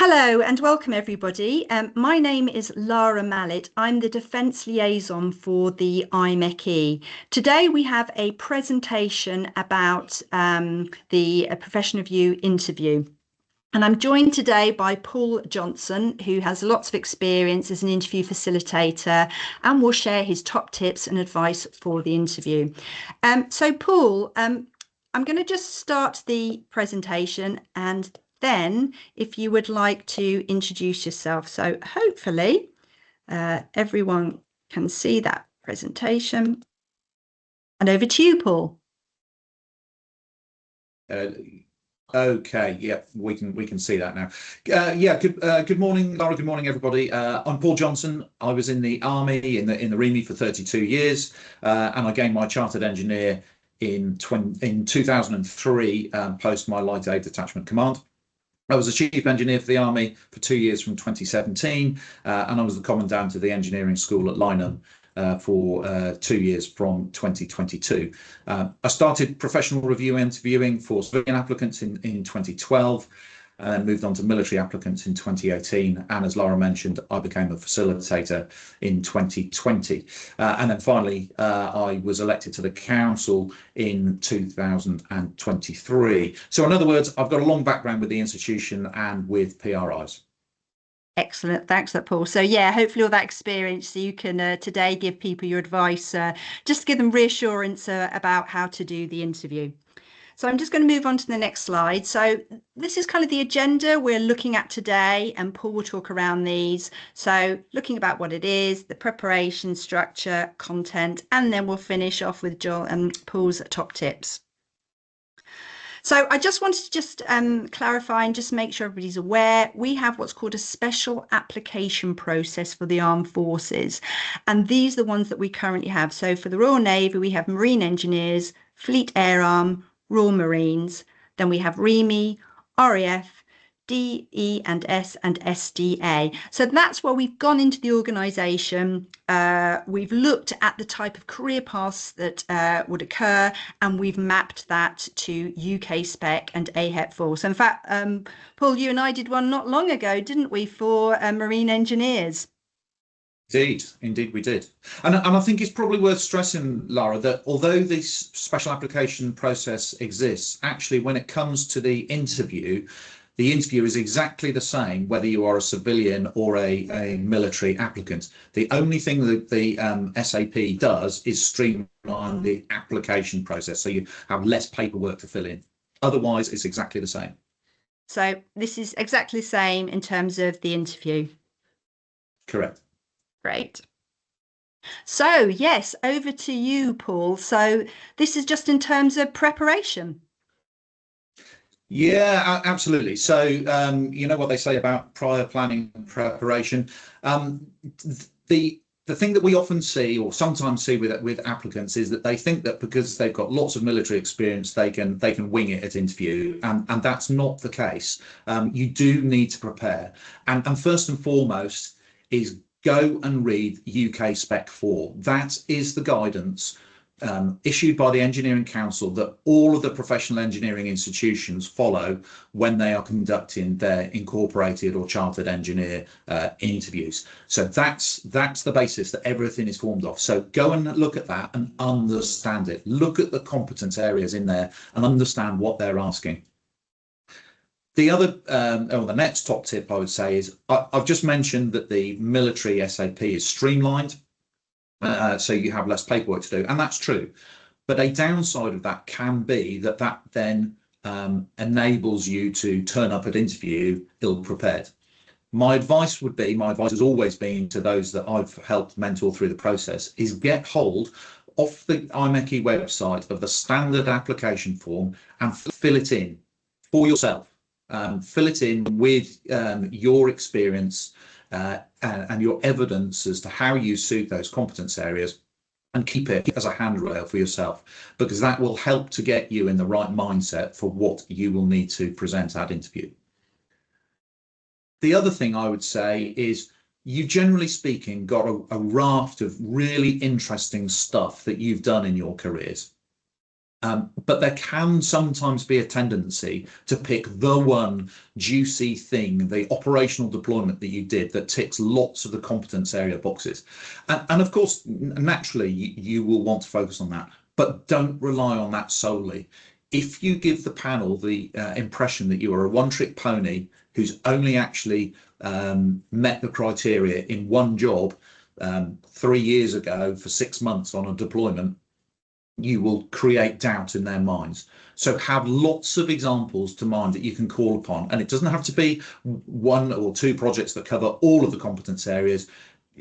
Hello and welcome everybody. My name is Lara Mallet. I'm the Defence Liaison for the IMechE. Today we have a presentation about the Profession of You interview. And I'm joined today by Paul Johnson, who has lots of experience as an interview facilitator and will share his top tips and advice for the interview. So Paul, I'm going to just start the presentation and then if you would like to introduce yourself. So hopefully everyone can see that presentation. And over to you, Paul. Okay, yeah, we can see that now. Good morning, Laura. Good morning, everybody. I'm Paul Johnson. I was in the army in the REME for 32 years, and I gained my chartered engineer in 2003 post my light aid detachment command. I was a chief engineer for the army for 2 years from 2017, and I was the commandant of the engineering school at Lynham for 2 years from 2022. I started professional review interviewing for civilian applicants in 2012 and then moved on to military applicants in 2018. And as Laura mentioned, I became a facilitator in 2020. And then finally, I was elected to the council in 2023. So in other words, I've got a long background with the institution and with PRIs. Excellent. Thanks for that, Paul. So yeah, hopefully all that experience you can today give people your advice, just to give them reassurance about how to do the interview. So I'm just going to move on to the next slide. So this is kind of the agenda we're looking at today, and Paul will talk around these. So looking about what it is, the preparation, structure, content, and then we'll finish off with Joel and Paul's top tips. So I just wanted to clarify and just make sure everybody's aware, we have what's called a special application process for the armed forces. And these are the ones that we currently have. So for the Royal Navy, we have Marine Engineers, Fleet Air Arm, Royal Marines. Then we have REME, RAF, DE and S and SDA. So that's where we've gone into the organisation. We've looked at the type of career paths that would occur, and we've mapped that to UK spec and AHET 4. So in fact, Paul, you and I did one not long ago, didn't we, for Marine Engineers? Indeed we did. And I think it's probably worth stressing, Lara, that although this special application process exists, actually when it comes to the interview is exactly the same whether you are a civilian or a military applicant. The only thing that the SAP does is streamline the application process, so you have less paperwork to fill in. Otherwise, it's exactly the same. So this is exactly the same in terms of the interview. Correct. Great. So yes, over to you, Paul. So this is just in terms of preparation. Yeah, absolutely. So you know what they say about prior planning and preparation. The thing that we often see, or sometimes see with applicants, is that they think that because they've got lots of military experience, they can wing it at interview, and that's not the case. You do need to prepare, and first and foremost is go and read UK Spec 4. That is the guidance issued by the Engineering Council that all of the professional engineering institutions follow when they are conducting their incorporated or chartered engineer interviews. So that's the basis that everything is formed off. So go and look at that and understand it. Look at the competence areas in there and understand what they're asking. The other, or the next top tip I would say is, I've just mentioned that the military SAP is streamlined. So you have less paperwork to do, and that's true. But a downside of that can be that then enables you to turn up at interview ill-prepared. My advice has always been to those that I've helped mentor through the process, is get hold off the IMechE website of the standard application form and fill it in for yourself. Fill it in with your experience and your evidence as to how you suit those competence areas, and keep it as a handrail for yourself, because that will help to get you in the right mindset for what you will need to present at interview. The other thing I would say is, you generally speaking got a raft of really interesting stuff that you've done in your careers. But there can sometimes be a tendency to pick the one juicy thing, the operational deployment that you did that ticks lots of the competence area boxes. And of course, naturally, you will want to focus on that, but don't rely on that solely. If you give the panel the impression that you are a one-trick pony who's only actually met the criteria in one job 3 years ago for 6 months on a deployment, you will create doubt in their minds. So have lots of examples to mind that you can call upon. And it doesn't have to be 1 or 2 projects that cover all of the competence areas.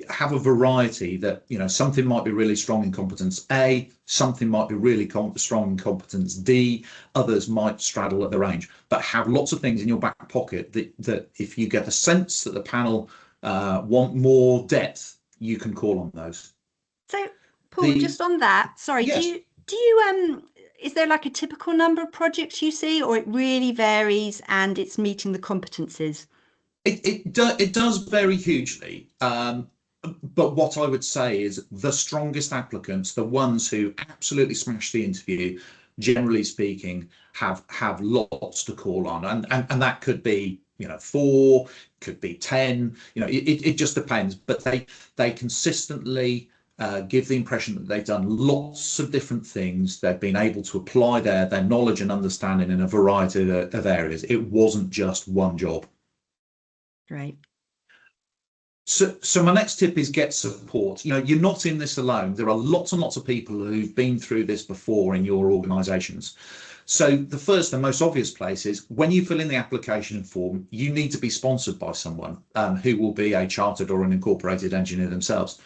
Have a variety that, something might be really strong in competence A, something might be really strong in competence D, others might straddle at the range. But have lots of things in your back pocket that if you get the sense that the panel want more depth, you can call on those. So, Paul, just on that, sorry, yes. do you is there like a typical number of projects you see, or it really varies and it's meeting the competencies? It does vary hugely. But what I would say is the strongest applicants, the ones who absolutely smash the interview, generally speaking, have lots to call on, and that could be 4, could be 10. It just depends. But they consistently give the impression that they've done lots of different things. They've been able to apply their knowledge and understanding in a variety of areas. It wasn't just one job. Right. So my next tip is get support. You're not in this alone. There are lots and lots of people who've been through this before in your organizations. So the first and most obvious place is when you fill in the application form, you need to be sponsored by someone who will be a chartered or an incorporated engineer themselves.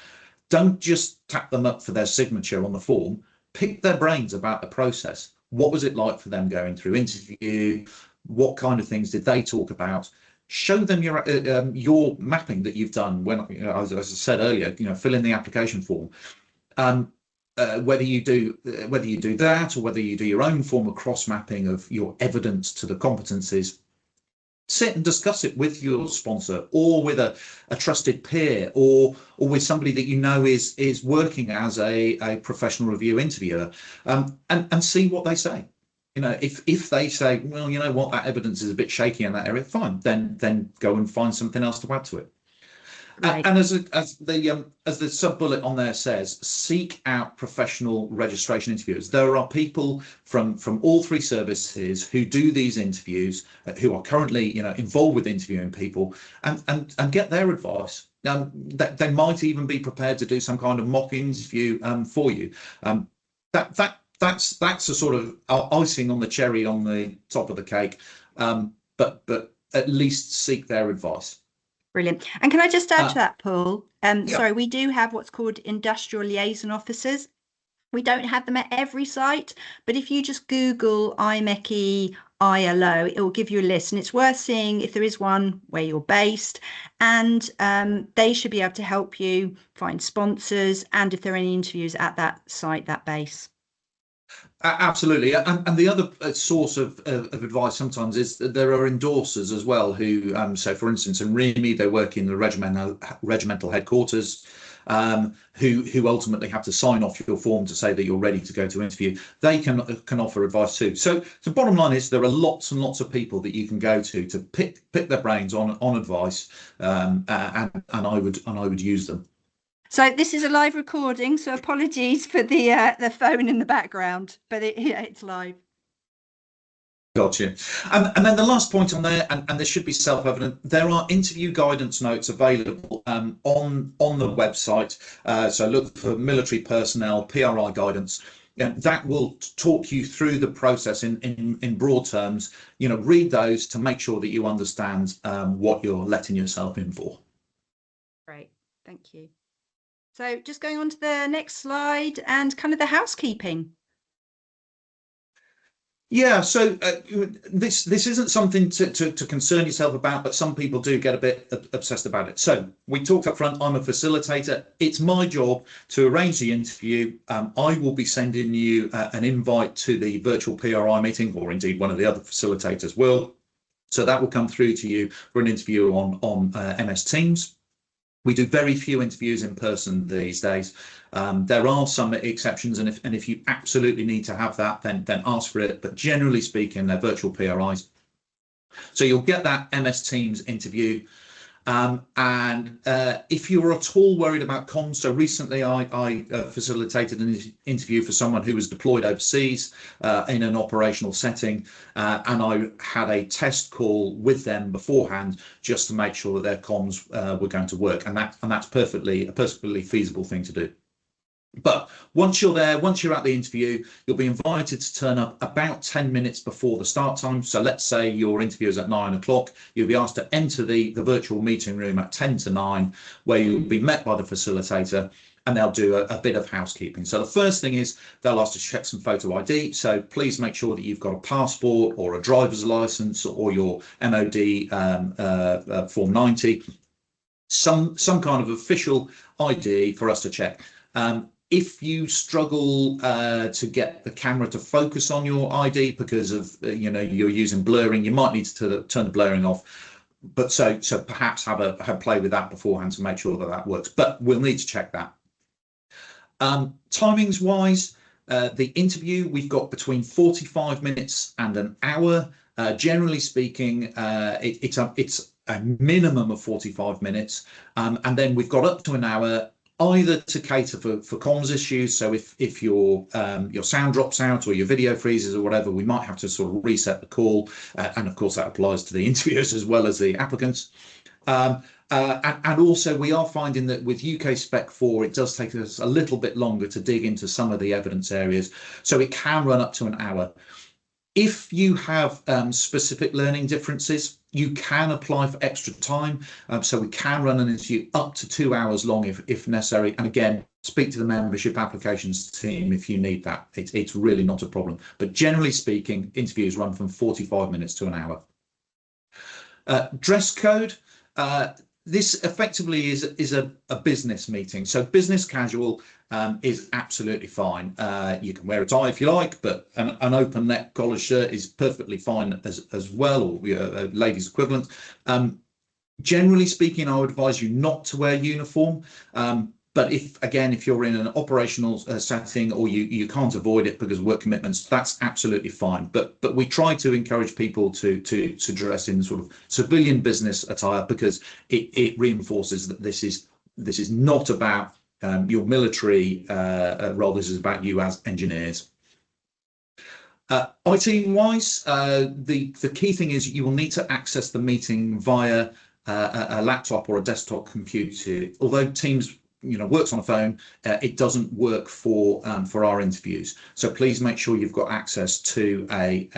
Don't just tap them up for their signature on the form. Pick their brains about the process. What was it like for them going through interview? What kind of things did they talk about? Show them your mapping that you've done when, as I said earlier, fill in the application form. Whether you do that or whether you do your own form of cross mapping of your evidence to the competencies, sit and discuss it with your sponsor or with a trusted peer or with somebody that is working as a professional review interviewer, and see what they say. If they say, well, you know what, that evidence is a bit shaky in that area, fine, then go and find something else to add to it. Right. And as the sub bullet on there says, seek out professional registration interviewers. There are people from all 3 services who do these interviews, who are currently involved with interviewing people, and get their advice. They might even be prepared to do some kind of mock interview for you. That's a sort of icing on the cherry on the top of the cake, but at least seek their advice. Brilliant. And can I just add to that, Paul? Yeah. Sorry, we do have what's called industrial liaison officers. We don't have them at every site, but if you just Google IMechE ILO, it will give you a list, and it's worth seeing if there is one where you're based, and they should be able to help you find sponsors and if there are any interviews at that site, that base. Absolutely, and the other source of advice sometimes is that there are endorsers as well who, so for instance, in REME, they work in the regimental headquarters, who ultimately have to sign off your form to say that you're ready to go to interview. They can offer advice too. So the bottom line is there are lots and lots of people that you can go to pick their brains on advice, and I would use them. So this is a live recording, so apologies for the phone in the background, but it's live. Gotcha. And then the last point on there, and this should be self-evident, there are interview guidance notes available on the website. So look for military personnel, PRI guidance. That will talk you through the process in broad terms. Read those to make sure that you understand what you're letting yourself in for. Great, thank you. So just going on to the next slide and kind of the housekeeping. Yeah, so this isn't something to concern yourself about, but some people do get a bit obsessed about it. So we talked up front, I'm a facilitator. It's my job to arrange the interview. I will be sending you an invite to the virtual PRI meeting, or indeed one of the other facilitators will. So that will come through to you for an interview on MS Teams. We do very few interviews in person these days. There are some exceptions, and if you absolutely need to have that, then ask for it. But generally speaking, they're virtual PRIs. So you'll get that MS Teams interview. And if you're at all worried about comms, so recently I facilitated an interview for someone who was deployed overseas in an operational setting, and I had a test call with them beforehand just to make sure that their comms were going to work, and that's a perfectly feasible thing to do. But once you're there, once you're at the interview, you'll be invited to turn up about 10 minutes before the start time. So let's say your interview is at 9 o'clock. You'll be asked to enter the virtual meeting room at 10 to 9, where you'll be met by the facilitator, and they'll do a bit of housekeeping. So the first thing is they'll ask to check some photo ID. So please make sure that you've got a passport or a driver's license or your MOD Form 90, some kind of official ID for us to check. If you struggle to get the camera to focus on your ID because of you're using blurring, you might need to turn the blurring off. But so perhaps have a play with that beforehand to make sure that that works. But we'll need to check that. Timings wise, the interview we've got between 45 minutes and an hour. Generally speaking, it's a minimum of 45 minutes, and then we've got up to an hour, either to cater for comms issues. So if your sound drops out or your video freezes or whatever, we might have to sort of reset the call, and of course that applies to the interviewers as well as the applicants. And also we are finding that with UK Spec 4, it does take us a little bit longer to dig into some of the evidence areas, so it can run up to an hour. If you have specific learning differences, you can apply for extra time. So we can run an interview up to 2 hours long if necessary. And again, speak to the membership applications team if you need that. It's really not a problem. But generally speaking, interviews run from 45 minutes to an hour. Dress code. This effectively is a business meeting. So business casual is absolutely fine. You can wear a tie if you like, but an open neck collared shirt is perfectly fine as well, or a ladies equivalent. Generally speaking, I would advise you not to wear uniform. But if you're in an operational setting, or you can't avoid it because of work commitments, that's absolutely fine. But we try to encourage people to dress in sort of civilian business attire, because it reinforces that this is not about your military role. This is about you as engineers. IT wise, the key thing is you will need to access the meeting via a laptop or a desktop computer. Although Teams works on a phone, it doesn't work for our interviews. So please make sure you've got access to a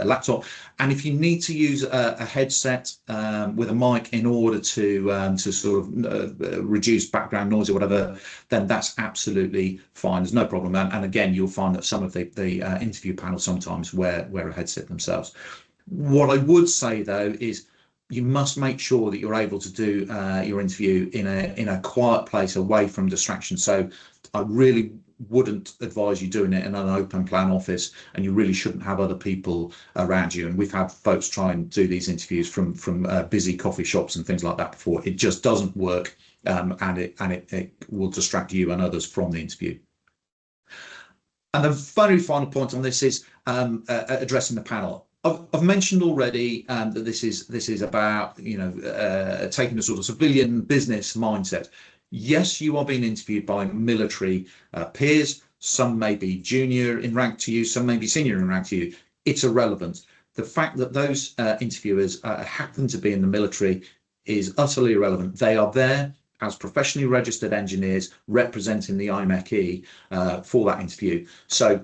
laptop. And if you need to use a headset with a mic in order to sort of reduce background noise or whatever, then that's absolutely fine. There's no problem. And again, you'll find that some of the interview panels sometimes wear a headset themselves. What I would say though is, you must make sure that you're able to do your interview in a quiet place away from distraction. So I really wouldn't advise you doing it in an open plan office, and you really shouldn't have other people around you. And we've had folks try and do these interviews from busy coffee shops and things like that before. It just doesn't work, and it will distract you and others from the interview. And the very final point on this is addressing the panel. I've mentioned already that this is about taking a sort of civilian business mindset. Yes, you are being interviewed by military peers. Some may be junior in rank to you, some may be senior in rank to you. It's irrelevant. The fact that those interviewers happen to be in the military is utterly irrelevant. They are there as professionally registered engineers representing the IMechE for that interview. So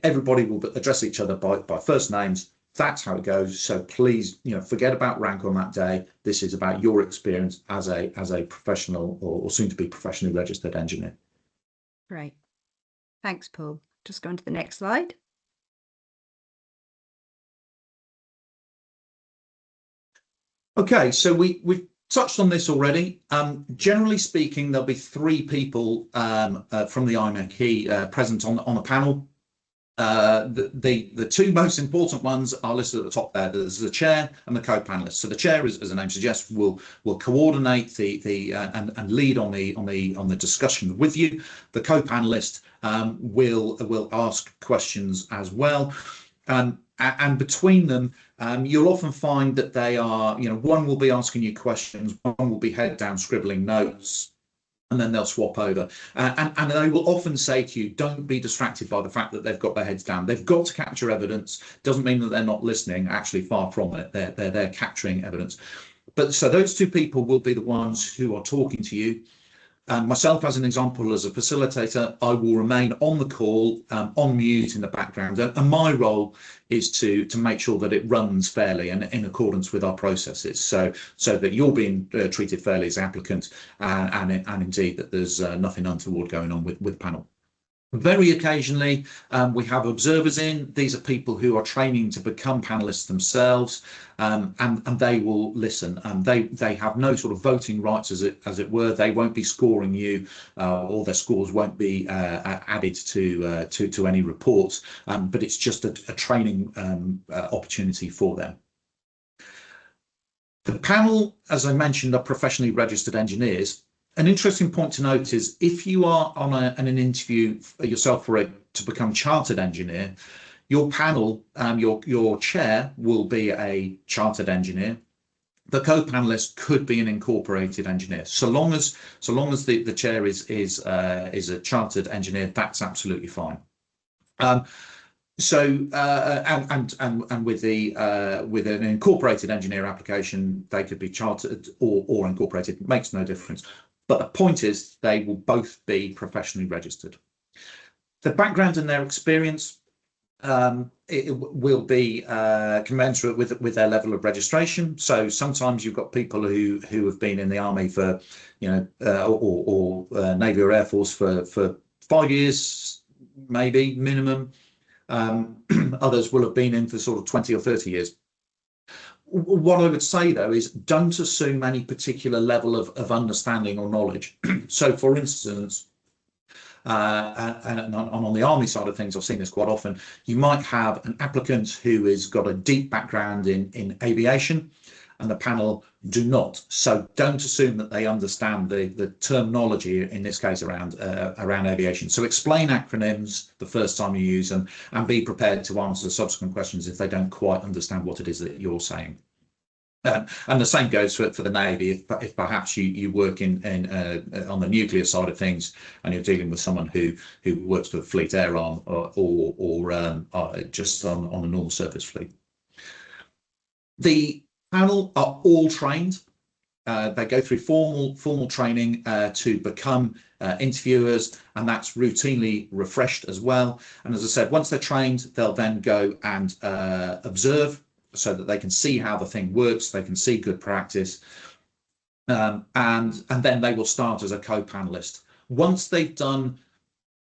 everybody will address each other by first names. That's how it goes. So please, forget about rank on that day. This is about your experience as a professional or soon to be professionally registered engineer. Great. Thanks, Paul. Just go on to the next slide. Okay, so we've touched on this already. Generally speaking, there'll be 3 people from the IMechE present on the panel. the two most important ones are listed at the top there. There's the chair and the co-panelists. So the chair, as the name suggests, will coordinate and lead on the discussion with you. The co-panelist will ask questions as well. And between them, you'll often find that they are, one will be asking you questions, one will be head down scribbling notes, and then they'll swap over. And they will often say to you, don't be distracted by the fact that they've got their heads down. They've got to capture evidence. Doesn't mean that they're not listening. Actually, far from it. They're capturing evidence. But so those two people will be the ones who are talking to you. Myself, as an example, as a facilitator, I will remain on the call, on mute in the background, and my role is to make sure that it runs fairly and in accordance with our processes, so that you're being treated fairly as applicant, and indeed that there's nothing untoward going on with the panel. Very occasionally, we have observers in. These are people who are training to become panelists themselves, and they will listen. They have no sort of voting rights, as it were. They won't be scoring you, or their scores won't be added to any reports. But it's just a training opportunity for them. The panel, as I mentioned, are professionally registered engineers. An interesting point to note is if you are on an interview yourself to become chartered engineer, your panel, your chair will be a chartered engineer. The co-panelist could be an incorporated engineer. So long as the chair is a chartered engineer, that's absolutely fine. So with an incorporated engineer application, they could be chartered or incorporated. It makes no difference. But the point is, they will both be professionally registered. The background and their experience it will be commensurate with their level of registration. So sometimes you've got people who have been in the army for, or Navy or Air Force for 5 years, maybe minimum. Others will have been in for sort of 20 or 30 years. What I would say, though, is don't assume any particular level of understanding or knowledge. So, for instance, and on the Army side of things, I've seen this quite often, you might have an applicant who has got a deep background in aviation, and the panel do not. So don't assume that they understand the terminology, in this case, around aviation. So explain acronyms the first time you use them, and be prepared to answer subsequent questions if they don't quite understand what it is that you're saying. And the same goes for the Navy. If perhaps you work on the nuclear side of things, and you're dealing with someone who works for the Fleet Air Arm or just on a normal surface fleet. The panel are all trained. They go through formal training to become interviewers, and that's routinely refreshed as well. And as I said, once they're trained, they'll then go and observe, so that they can see how the thing works, they can see good practice, and then they will start as a co-panelist. Once they've done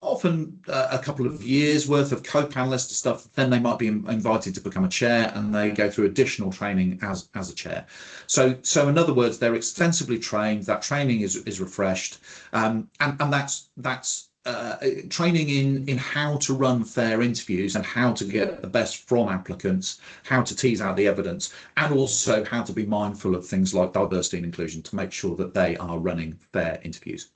often a couple of years worth of co-panelist stuff, then they might be invited to become a chair, and they go through additional training as a chair. So in other words, they're extensively trained. That training is refreshed, and that's training in how to run fair interviews and how to get the best from applicants, how to tease out the evidence, and also how to be mindful of things like diversity and inclusion to make sure that they are running fair interviews.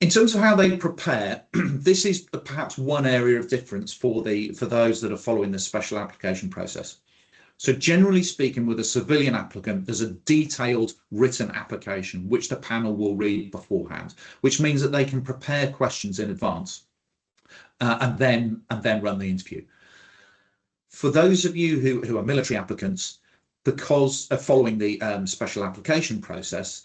In terms of how they prepare, this is perhaps one area of difference for those that are following the special application process. So generally speaking, with a civilian applicant, there's a detailed written application which the panel will read beforehand, which means that they can prepare questions in advance and then run the interview. For those of you who are military applicants, because of following the special application process,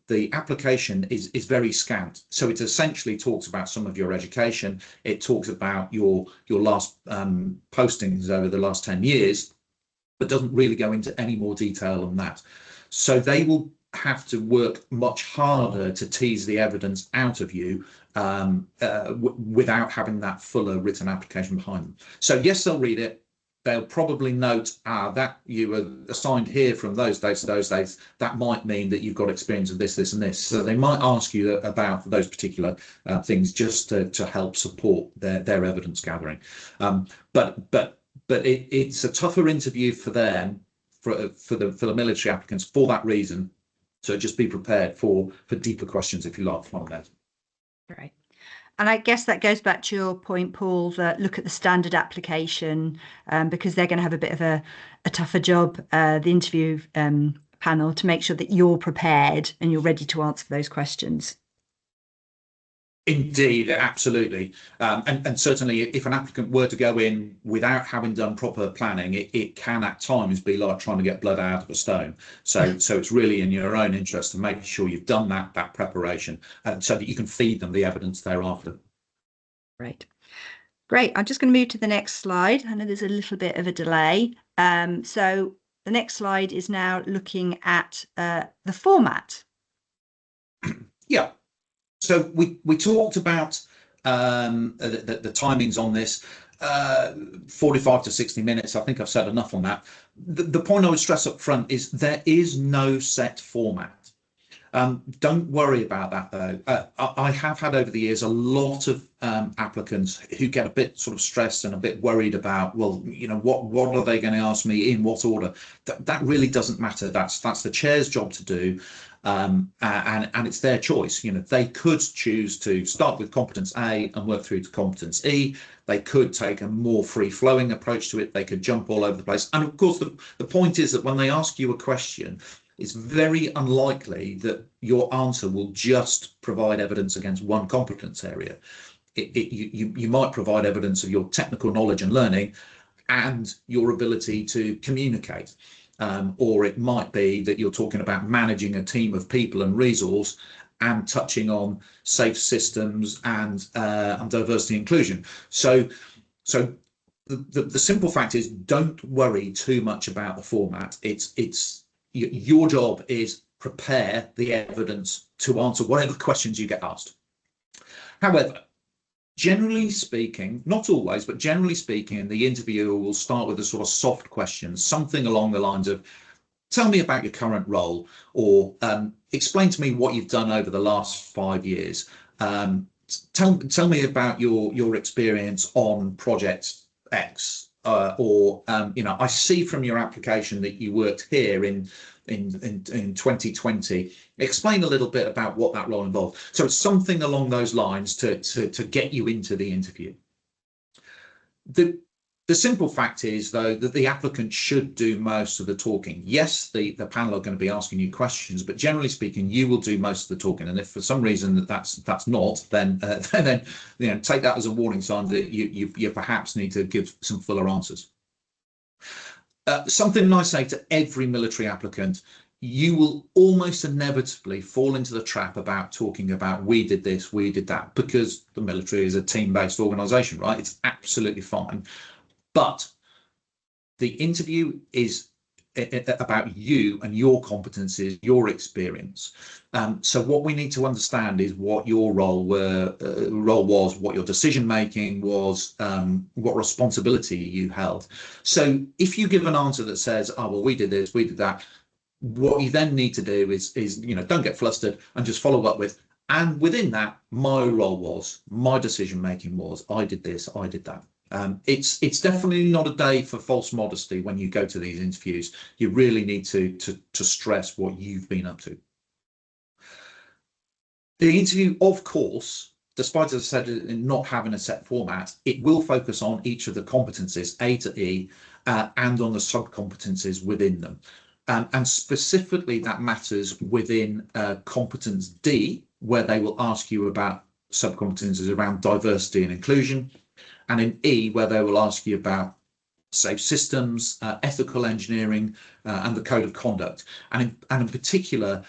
the application is very scant. So it essentially talks about some of your education. It talks about your last postings over the last 10 years, but doesn't really go into any more detail than that. So they will have to work much harder to tease the evidence out of you without having that fuller written application behind them. So yes, they'll read it. they'll probably note that you were assigned here from those dates to those dates. That might mean that you've got experience of this, this, and this. So they might ask you about those particular things just to help support their evidence gathering. But it's a tougher interview for them, for the military applicants, for that reason. So just be prepared for deeper questions, if you like, from that. Right. And I guess that goes back to your point, Paul, that look at the standard application, because they're going to have a bit of a tougher job, the interview panel, to make sure that you're prepared and you're ready to answer those questions. Indeed, absolutely. And certainly if an applicant were to go in without having done proper planning, it can at times be like trying to get blood out of a stone. So it's really in your own interest to make sure you've done that preparation, so that you can feed them the evidence thereafter. Right. Great. I'm just going to move to the next slide. I know there's a little bit of a delay. So the next slide is now looking at the format. Yeah. So we talked about the timings on this, 45 to 60 minutes. I think I've said enough on that. The point I would stress up front is there is no set format. Don't worry about that, though. I have had over the years a lot of applicants who get a bit sort of stressed and a bit worried about, well, you know, what are they going to ask me, in what order? That really doesn't matter. That's the chair's job to do. And it's their choice. You know, they could choose to start with competence A and work through to competence E. They could take a more free-flowing approach to it. They could jump all over the place. And of course, the point is that when they ask you a question, it's very unlikely that your answer will just provide evidence against one competence area. You might provide evidence of your technical knowledge and learning and your ability to communicate. Or it might be that you're talking about managing a team of people and resource and touching on safe systems and diversity inclusion. So the simple fact is, don't worry too much about the format. Your job is prepare the evidence to answer whatever questions you get asked. However, generally speaking, not always, but generally speaking, the interviewer will start with a sort of soft question, something along the lines of, tell me about your current role, or explain to me what you've done over the last 5 years. Tell me about your experience on project X, or you know, I see from your application that you worked here in 2020. Explain a little bit about what that role involved. So it's something along those lines to get you into the interview. The simple fact is, though, that the applicant should do most of the talking. Yes, the panel are going to be asking you questions, but generally speaking, you will do most of the talking. And if for some reason that's not, then you know, take that as a warning sign that you perhaps need to give some fuller answers. Something I say to every military applicant: you will almost inevitably fall into the trap about talking about, we did this, we did that, because the military is a team-based organization, right? It's absolutely fine. But the interview is about you and your competencies, your experience. So what we need to understand is what your role was, what your decision making was, what responsibility you held. So if you give an answer that says, oh, well, we did this, we did that, what you then need to do is, you know, don't get flustered and just follow up with, and within that, my role was, my decision making was, I did this, I did that. It's definitely not a day for false modesty when you go to these interviews. You really need to stress what you've been up to. The interview, of course, despite, as I said, not having a set format, it will focus on each of the competencies, A to E, and on the sub-competencies within them. And specifically, that matters within competence D, where they will ask you about sub-competencies around diversity and inclusion, and in E, where they will ask you about safe systems, ethical engineering, and the code of conduct. And in particular,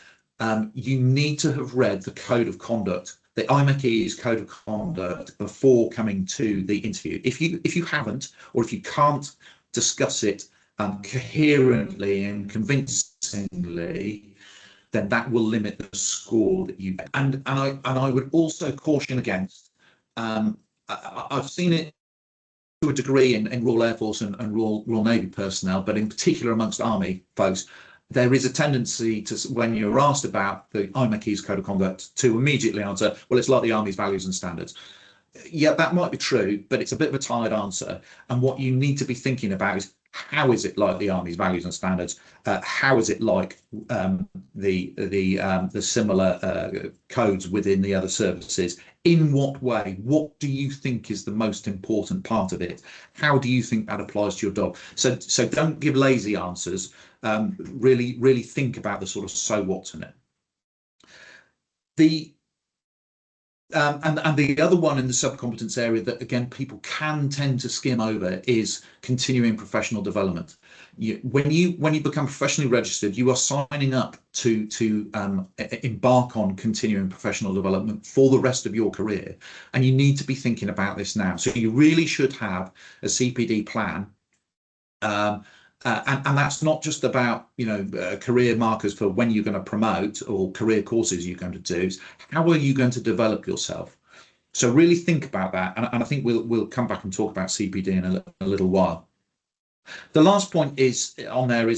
you need to have read the code of conduct, the IMechE's code of conduct, before coming to the interview. If you haven't, or if you can't discuss it coherently and convincingly, then that will limit the score that you get. And I would also caution against, I've seen it to a degree in Royal Air Force and Royal Navy personnel, but in particular amongst Army folks, there is a tendency to, when you're asked about the IMechE's code of conduct, to immediately answer, well, it's like the Army's values and standards. Yeah, that might be true, but it's a bit of a tired answer. And what you need to be thinking about is, how is it like the Army's values and standards? How is it like the similar codes within the other services? In what way? What do you think is the most important part of it? How do you think that applies to your dog? So don't give lazy answers. Really think about the sort of so what's in it. And the other one in the subcompetence area that, again, people can tend to skim over is continuing professional development. When you become professionally registered, you are signing up to embark on continuing professional development for the rest of your career, and you need to be thinking about this now. So you really should have a CPD plan. And that's not just about, career markers for when you're going to promote or career courses you're going to do. How are you going to develop yourself? So really think about that. And I think we'll come back and talk about CPD in a little while. The last point is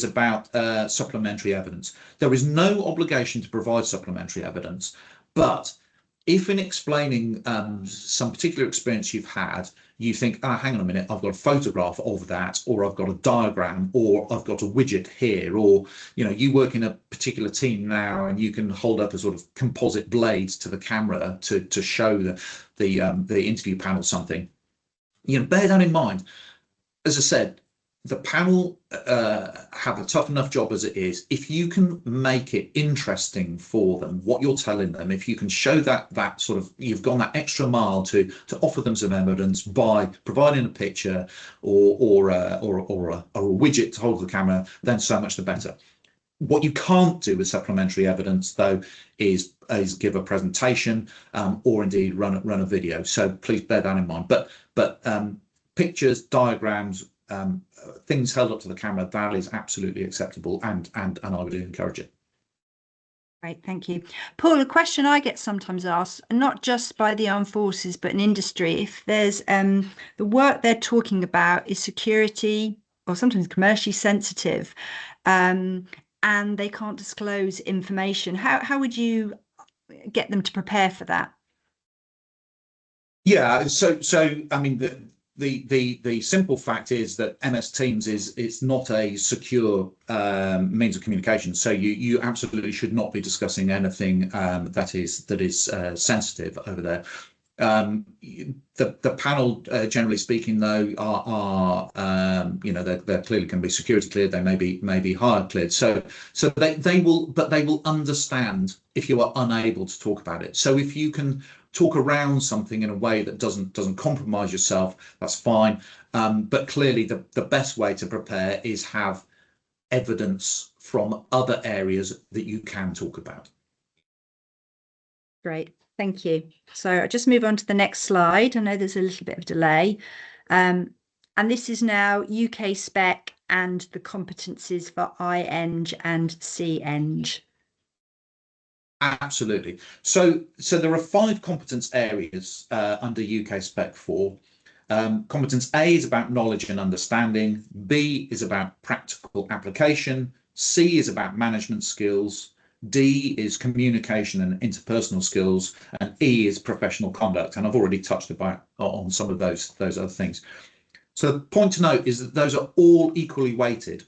about supplementary evidence. There is no obligation to provide supplementary evidence, but if in explaining some particular experience you've had, you think, hang on a minute, I've got a photograph of that, or I've got a diagram, or I've got a widget here, or, you work in a particular team now and you can hold up a sort of composite blade to the camera to show the interview panel something. Bear that in mind. As I said, the panel have a tough enough job as it is. If you can make it interesting for them, what you're telling them, if you can show that sort of, you've gone that extra mile to offer them some evidence by providing a picture or a widget to hold the camera, then so much the better. What you can't do with supplementary evidence, though, is give a presentation or indeed run a video. So please bear that in mind. But pictures, diagrams, things held up to the camera, that is absolutely acceptable, and I would encourage it. Great, thank you. Paul, a question I get sometimes asked, not just by the armed forces, but in industry, if there's the work they're talking about is security or sometimes commercially sensitive, and they can't disclose information, how would you get them to prepare for that? Yeah, so I mean, the simple fact is that MS Teams it's not a secure means of communication. So you absolutely should not be discussing anything that is sensitive over there. The panel, generally speaking, though, are they're clearly can be security cleared. They may be hire cleared. So they will understand if you are unable to talk about it. So if you can talk around something in a way that doesn't compromise yourself, that's fine. But clearly, the best way to prepare is have evidence from other areas that you can talk about. Great. Thank you. So I'll just move on to the next slide. I know there's a little bit of delay. And this is now UK spec and the competencies for IMechE and CMechE. Absolutely. So there are 5 competence areas under UK spec 4. Competence A is about knowledge and understanding. B is about practical application. C is about management skills. D is communication and interpersonal skills, and E is professional conduct. And I've already touched on some of those other things. So the point to note is that those are all equally weighted.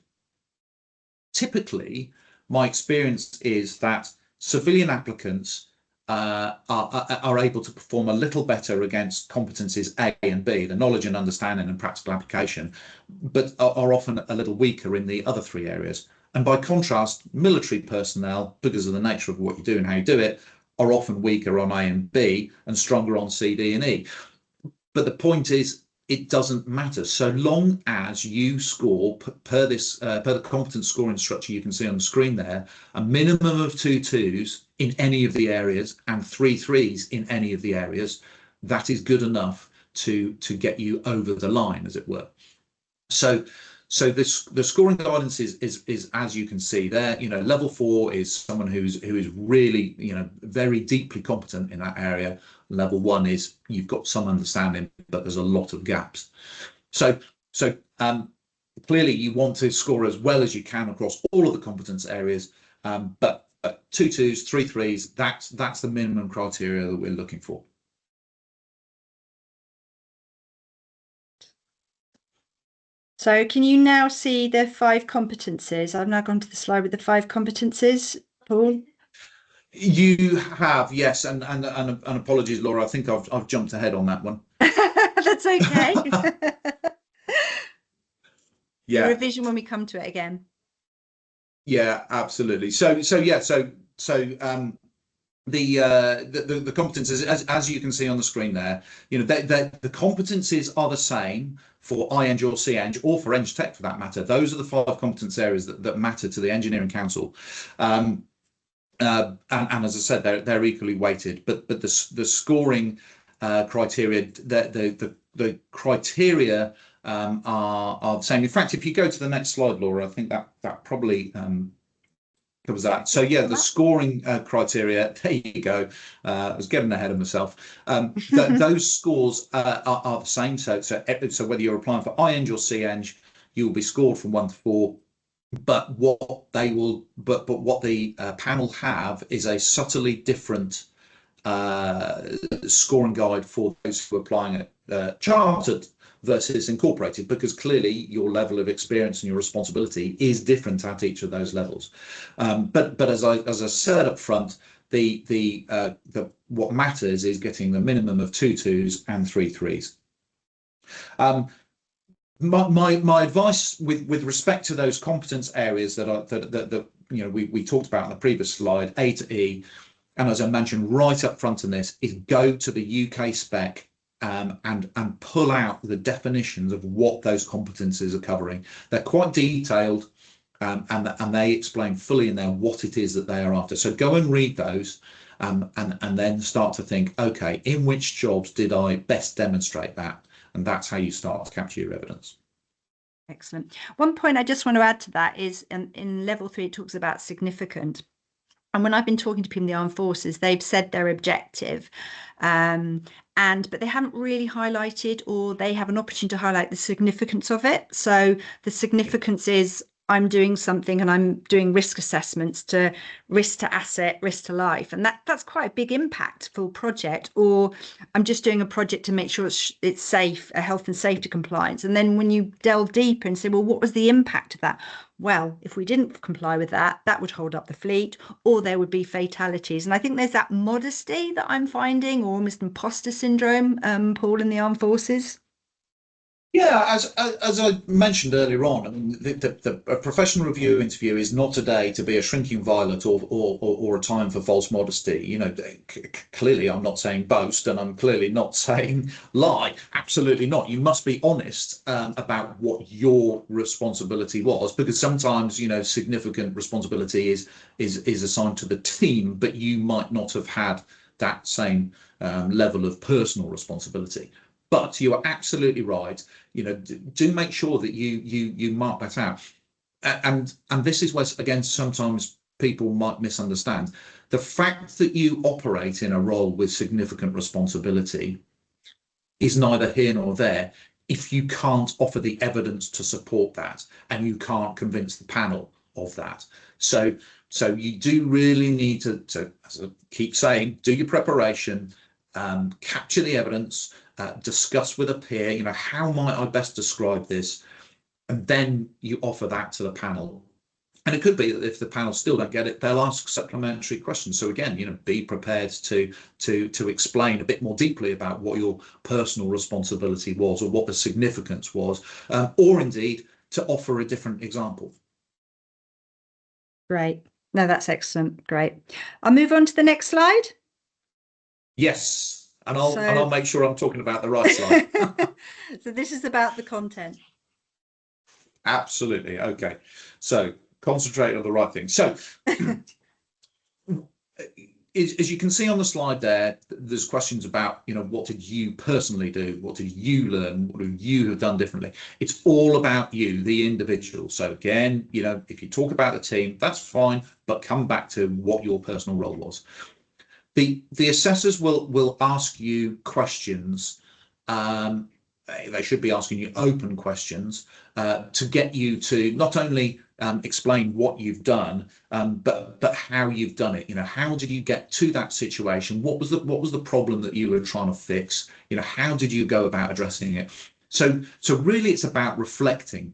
Typically, my experience is that civilian applicants are able to perform a little better against competencies A and B, the knowledge and understanding and practical application, but are often a little weaker in the other 3 areas. And by contrast, military personnel, because of the nature of what you do and how you do it, are often weaker on A and B and stronger on C, D, and E. But the point is, it doesn't matter so long as you score per the competence scoring structure you can see on the screen there, a minimum of 2 2s in any of the areas and 3 3s in any of the areas. That is good enough to get you over the line, as it were. So the scoring guidance is as you can see there. Level 4 is someone who is really very deeply competent in that area. Level 1 is you've got some understanding, but there's a lot of gaps. So, so clearly you want to score as well as you can across all of the competence areas, but 2 2s, 3 3s, that's the minimum criteria that we're looking for. So can you now see the 5 competencies? I've now gone to the slide with the 5 competencies, Paul. You have, yes, and apologies, Laura. I think I've jumped ahead on that one. That's okay. Yeah. Revision when we come to it again. Yeah, absolutely. The competences, as you can see on the screen there, the competencies are the same for iEng or CEng, or for EngTech for that matter. Those are the 5 competence areas that matter to the Engineering Council. And as I said, they're equally weighted, but the scoring criteria, the criteria are the same. In fact, if you go to the next slide, Laura, I think that probably covers that. So yeah, the scoring criteria, there you go. I was getting ahead of myself. Those scores are the same. So whether you're applying for iEng or CEng, you will be scored from 1 to 4. But what the panel have is a subtly different scoring guide for those who are applying at chartered versus incorporated, because clearly your level of experience and your responsibility is different at each of those levels. But as I said up front, what matters is getting the minimum of 2 2s and 3 3s. My advice with respect to those competence areas that we talked about in the previous slide, A to E, and as I mentioned right up front in this, is go to the UK spec and pull out the definitions of what those competencies are covering. They're quite detailed, and they explain fully in there what it is that they are after. So go and read those, and then start to think, okay, in which jobs did I best demonstrate that? And that's how you start to capture your evidence. Excellent. One point I just want to add to that is in level 3, it talks about significant. And when I've been talking to people in the armed forces, they've said their objective, but they haven't really highlighted, or they have an opportunity to highlight the significance of it. So the significance is I'm doing something and I'm doing risk assessments to risk to asset, risk to life. And that's quite a big impactful project. Or I'm just doing a project to make sure it's safe, a health and safety compliance. And then when you delve deeper and say, well, what was the impact of that? Well, if we didn't comply with that, that would hold up the fleet, or there would be fatalities. And I think there's that modesty that I'm finding, or almost imposter syndrome, Paul, in the armed forces. Yeah, as I mentioned earlier on, I mean, a professional review interview is not a day to be a shrinking violet or a time for false modesty. Clearly I'm not saying boast, and I'm clearly not saying lie. Absolutely not. You must be honest about what your responsibility was, because sometimes significant responsibility is assigned to the team, but you might not have had that same level of personal responsibility. But you are absolutely right. Do make sure that you mark that out. And this is where, again, sometimes people might misunderstand. The fact that you operate in a role with significant responsibility is neither here nor there if you can't offer the evidence to support that, and you can't convince the panel of that. So you do really need to, as I keep saying, do your preparation, capture the evidence, discuss with a peer, how might I best describe this? And then you offer that to the panel. And it could be that if the panel still don't get it, they'll ask supplementary questions. So again, be prepared to explain a bit more deeply about what your personal responsibility was, or what the significance was, or indeed to offer a different example. Great. No, that's excellent. Great. I'll move on to the next slide. Yes. And I'll make sure I'm talking about the right slide. So this is about the content. Absolutely. Okay. So concentrate on the right thing. So as you can see on the slide there, there's questions about, what did you personally do? What did you learn? What would you have done differently? It's all about you, the individual. So again, if you talk about the team, that's fine, but come back to what your personal role was. The assessors will ask you questions they should be asking you open questions to get you to not only explain what you've done, but how you've done it. How did you get to that situation? What was the problem that you were trying to fix? How did you go about addressing it? So really, it's about reflecting,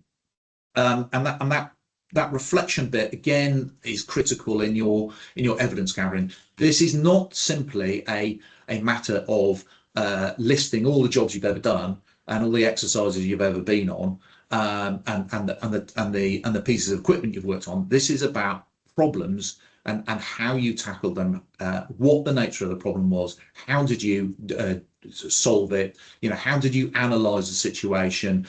and that reflection bit again is critical in your evidence gathering. This is not simply a matter of listing all the jobs you've ever done and all the exercises you've ever been on, and the pieces of equipment you've worked on. This is about problems and how you tackled them, what the nature of the problem was, how did you solve it, how did you analyze the situation,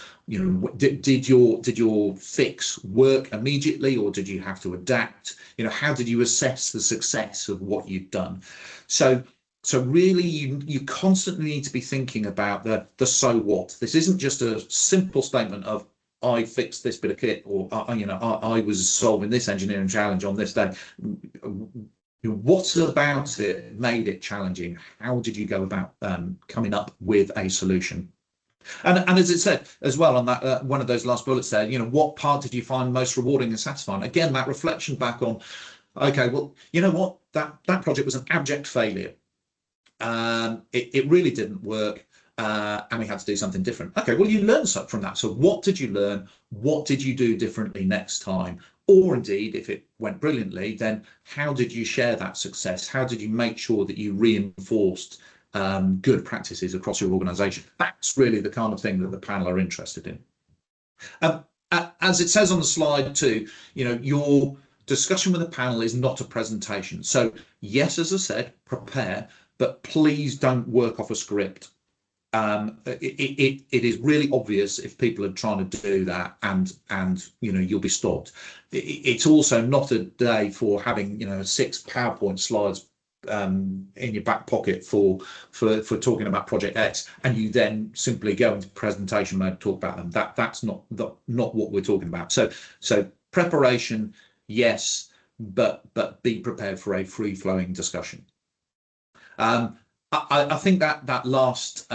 did your fix work immediately, or did you have to adapt, how did you assess the success of what you've done? So really, you constantly need to be thinking about the so what. This isn't just a simple statement of I fixed this bit of kit, or I was solving this engineering challenge on this day. What about it made it challenging? How did you go about coming up with a solution? And as it said as well on that one of those last bullets there, what part did you find most rewarding and satisfying? Again, that reflection back on, okay, well, you know what, that project was an abject failure. It really didn't work. And we had to do something different. Okay, well, you learned something from that. So what did you learn? What did you do differently next time? Or indeed, if it went brilliantly, then how did you share that success? How did you make sure that you reinforced good practices across your organization? That's really the kind of thing that the panel are interested in. As it says on the slide too, your discussion with the panel is not a presentation. So yes, as I said, prepare, but please don't work off a script. It is really obvious if people are trying to do that, and you'll be stopped. It's also not a day for having 6 PowerPoint slides in your back pocket for talking about Project X, and you then simply go into presentation mode, talk about them. That's not what we're talking about. So preparation, yes, but be prepared for a free-flowing discussion. I think that last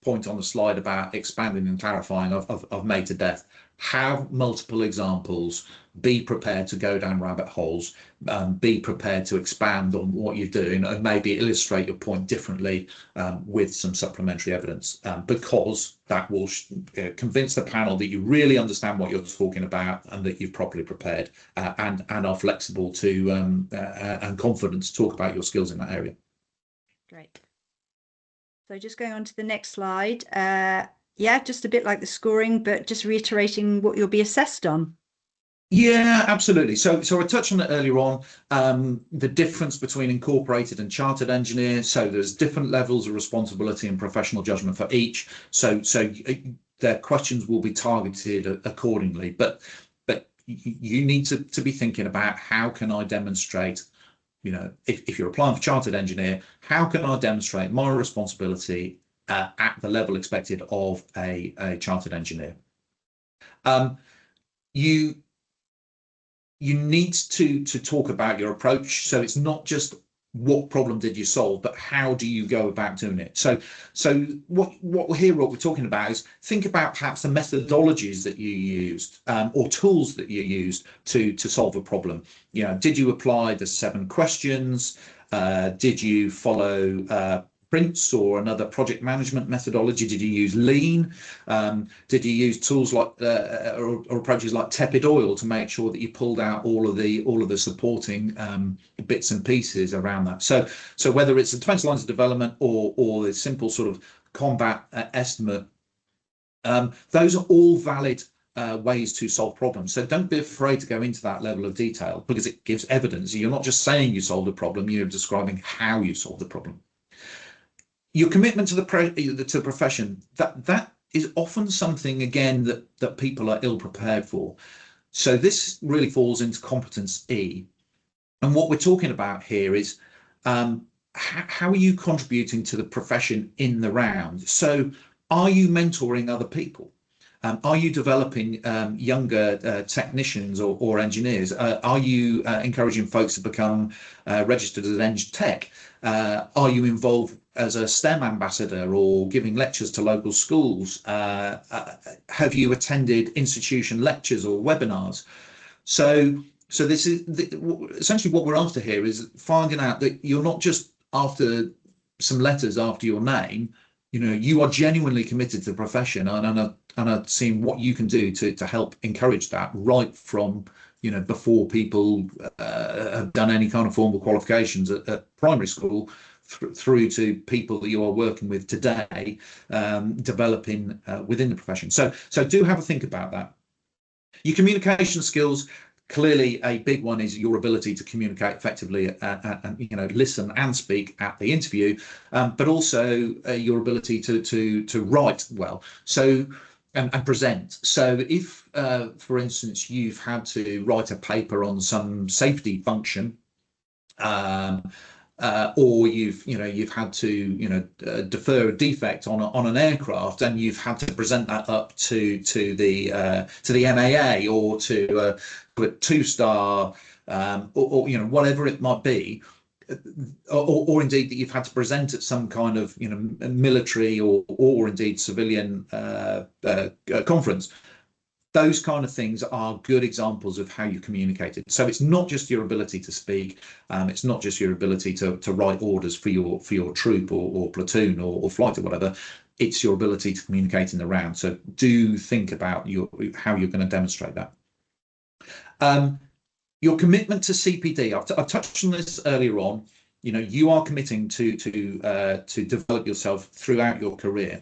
point on the slide about expanding and clarifying, I've made to death. Have multiple examples, be prepared to go down rabbit holes, be prepared to expand on what you're doing, and maybe illustrate your point differently with some supplementary evidence, because that will convince the panel that you really understand what you're talking about and that you've properly prepared and are flexible to and confident to talk about your skills in that area. Great. So just going on to the next slide. Yeah, just a bit like the scoring, but just reiterating what you'll be assessed on. Yeah, absolutely. So I touched on it earlier on, the difference between incorporated and chartered engineer. So there's different levels of responsibility and professional judgment for each. So their questions will be targeted accordingly. But you need to be thinking about, how can I demonstrate, if you're applying for chartered engineer, how can I demonstrate my responsibility at the level expected of a chartered engineer? You need to talk about your approach. So it's not just what problem did you solve, but how do you go about doing it? So what we're talking about is, think about perhaps the methodologies that you used, or tools that you used to solve a problem. Did you apply the 7 questions? Did you follow Prince or another project management methodology? Did you use Lean? Did you use tools like or approaches like tepid oil to make sure that you pulled out all of the supporting bits and pieces around that? So whether it's the 20 lines of development or the simple sort of combat estimate, those are all valid ways to solve problems. So don't be afraid to go into that level of detail, because it gives evidence. You're not just saying you solved a problem, you're describing how you solved the problem. Your commitment to the profession, that is often something, again, that people are ill prepared for. So this really falls into competence E. And what we're talking about here is, how are you contributing to the profession in the round? So are you mentoring other people? Are you developing younger technicians or engineers? Are you encouraging folks to become registered as Eng Tech? Are you involved as a STEM ambassador or giving lectures to local schools? Have you attended institution lectures or webinars? So this is essentially what we're after here, is finding out that you're not just after some letters after your name. You are genuinely committed to the profession, and are seeing what you can do to help encourage that, right from before people have done any kind of formal qualifications at primary school, through to people that you are working with today, developing within the profession. So do have a think about that. Your communication skills, clearly a big one is your ability to communicate effectively and listen and speak at the interview, but also your ability to write well, and present. So if for instance you've had to write a paper on some safety function, or you've had to defer a defect on an aircraft, and you've had to present that up to the MAA or to a 2-star, or whatever it might be, or indeed that you've had to present at some kind of military or indeed civilian conference. Those kind of things are good examples of how you communicated. So it's not just your ability to speak, it's not just your ability to write orders for your troop or platoon or flight or whatever. It's your ability to communicate in the round. So do think about how you're going to demonstrate that. Your commitment to CPD. I've touched on this earlier on. You are committing to develop yourself throughout your career.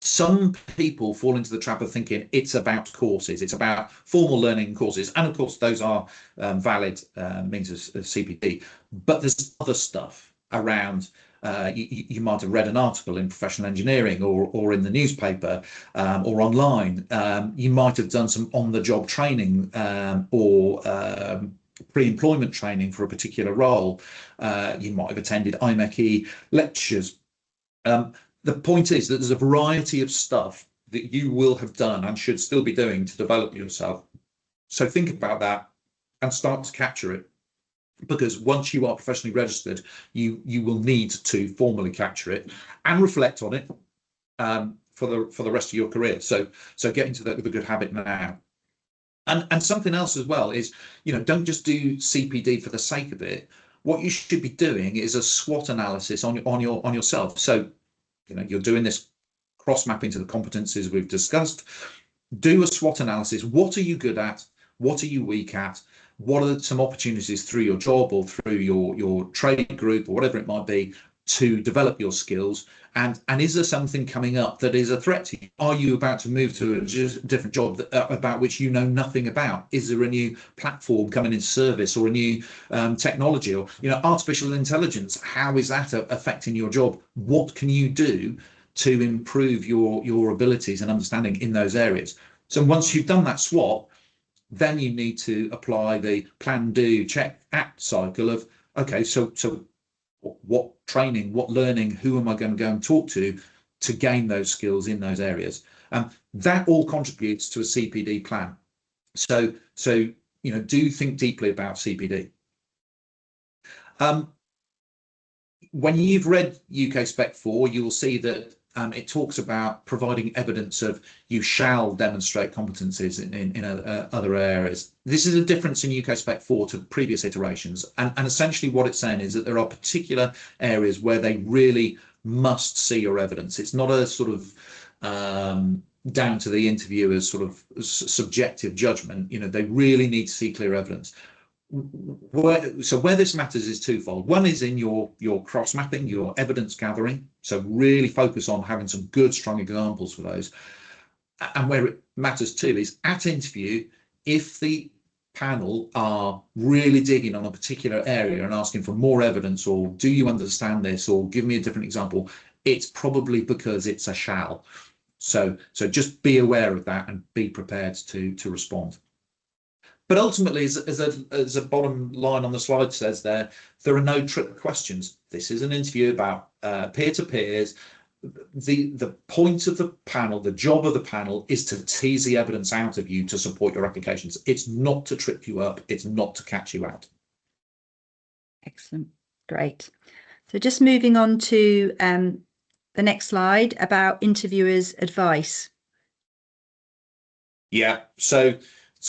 Some people fall into the trap of thinking it's about courses, it's about formal learning courses, and of course those are valid means of CPD, but there's other stuff around. You might have read an article in Professional Engineering or in the newspaper, or online. You might have done some on-the-job training, or pre-employment training for a particular role. You might have attended IMechE lectures. The point is that there's a variety of stuff that you will have done and should still be doing to develop yourself. So think about that and start to capture it, because once you are professionally registered, you will need to formally capture it and reflect on it for the rest of your career. So get into the good habit now. And something else as well is, don't just do CPD for the sake of it. What you should be doing is a SWOT analysis on yourself. So you're doing this cross-mapping to the competencies we've discussed. Do a SWOT analysis. What are you good at? What are you weak at? What are some opportunities through your job or through your trade group or whatever it might be to develop your skills? And is there something coming up that is a threat to you? Are you about to move to a different job about which you know nothing about? Is there a new platform coming into service, or a new technology, or artificial intelligence? How is that affecting your job? What can you do to improve your abilities and understanding in those areas? So once you've done that SWOT, then you need to apply the plan, do, check, act cycle of, okay, so what training, what learning, who am I going to go and talk to gain those skills in those areas? That all contributes to a CPD plan. So do think deeply about CPD. When you've read UK Spec 4, you will see that it talks about providing evidence of you shall demonstrate competencies in other areas. This is a difference in UK Spec 4 to previous iterations. And essentially what it's saying is that there are particular areas where they really must see your evidence. It's not a sort of down to the interviewer's sort of subjective judgment. They really need to see clear evidence. So where this matters is twofold. One is in your cross-mapping, your evidence gathering. So really focus on having some good, strong examples for those. And where it matters too is at interview, if the panel are really digging on a particular area and asking for more evidence, or do you understand this, or give me a different example, it's probably because it's a shall. So just be aware of that and be prepared to respond. But ultimately, as a bottom line on the slide says there are no trick questions. This is an interview about peer-to-peers. The point of the panel, the job of the panel, is to tease the evidence out of you to support your applications. It's not to trip you up. It's not to catch you out. Excellent. Great. So just moving on to the next slide about interviewers' advice. Yeah, so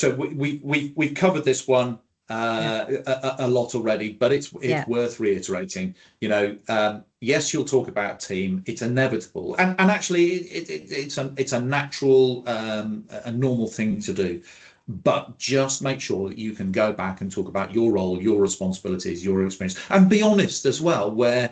we've covered this one a lot already, but it's worth reiterating. You know, yes, you'll talk about team. It's inevitable, and actually, it's a natural, a normal thing to do. But just make sure that you can go back and talk about your role, your responsibilities, your experience, and be honest as well. Where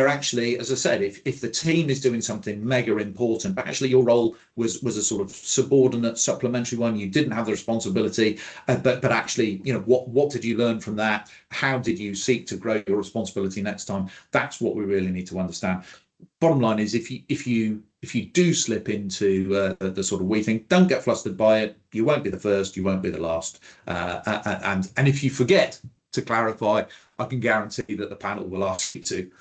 actually, as I said, if the team is doing something mega important, but actually your role was a sort of subordinate, supplementary one, you didn't have the responsibility, but actually, you know, what did you learn from that? How did you seek to grow your responsibility next time? That's what we really need to understand. Bottom line is, if you do slip into the sort of we think, don't get flustered by it. You won't be the first, you won't be the last, and if you forget to clarify, I can guarantee that the panel will ask you to.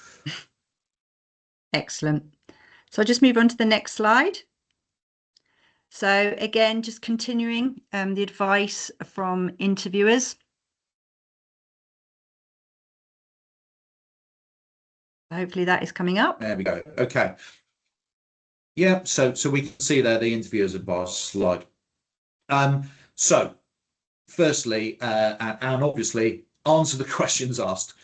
Excellent. So I'll just move on to the next slide. So again, just continuing the advice from interviewers. Hopefully that is coming up. There we go. Okay. Yeah, so we can see there the interviewer's advice slide. So firstly, and obviously, answer the questions asked.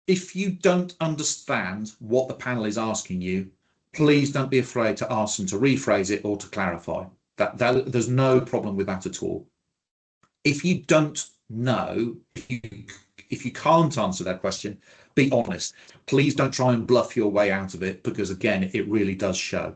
If you don't understand what the panel is asking you, please don't be afraid to ask them to rephrase it or to clarify. That there's no problem with that at all. If you don't know, if you can't answer that question, be honest. Please don't try and bluff your way out of it, because again, it really does show.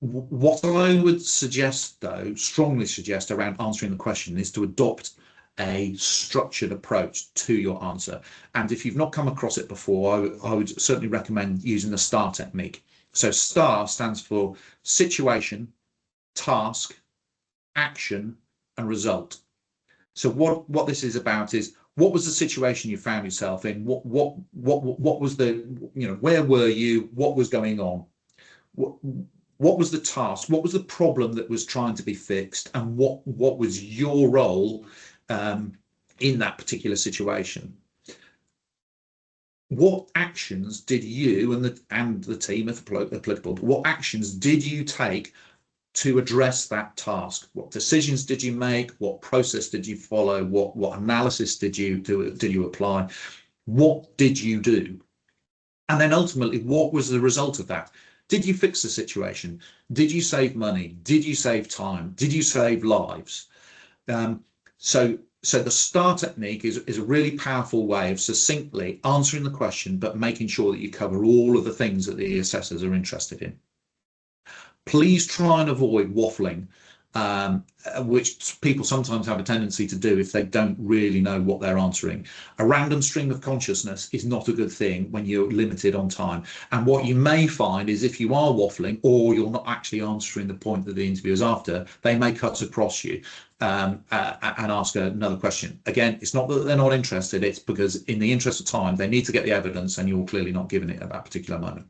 What I would suggest, though, strongly suggest around answering the question, is to adopt a structured approach to your answer. And if you've not come across it before, I would certainly recommend using the STAR technique. So STAR stands for situation, task, action, and result. So what this is about is, what was the situation you found yourself in? What was the, you know, where were you? What was going on? What was the task? What was the problem that was trying to be fixed? And what was your role in that particular situation? What actions did you and the team, if applicable, what actions did you take to address that task? What decisions did you make? What process did you follow? What analysis did you do? Did you apply? What did you do? And then ultimately, what was the result of that? Did you fix the situation? Did you save money? Did you save time? Did you save lives? So the STAR technique is a really powerful way of succinctly answering the question, but making sure that you cover all of the things that the assessors are interested in. Please try and avoid waffling, which people sometimes have a tendency to do if they don't really know what they're answering. A random stream of consciousness is not a good thing when you're limited on time. And what you may find is, if you are waffling, or you're not actually answering the point that the interviewer is after, they may cut across you and ask another question. Again, it's not that they're not interested, it's because in the interest of time, they need to get the evidence, and you're clearly not giving it at that particular moment.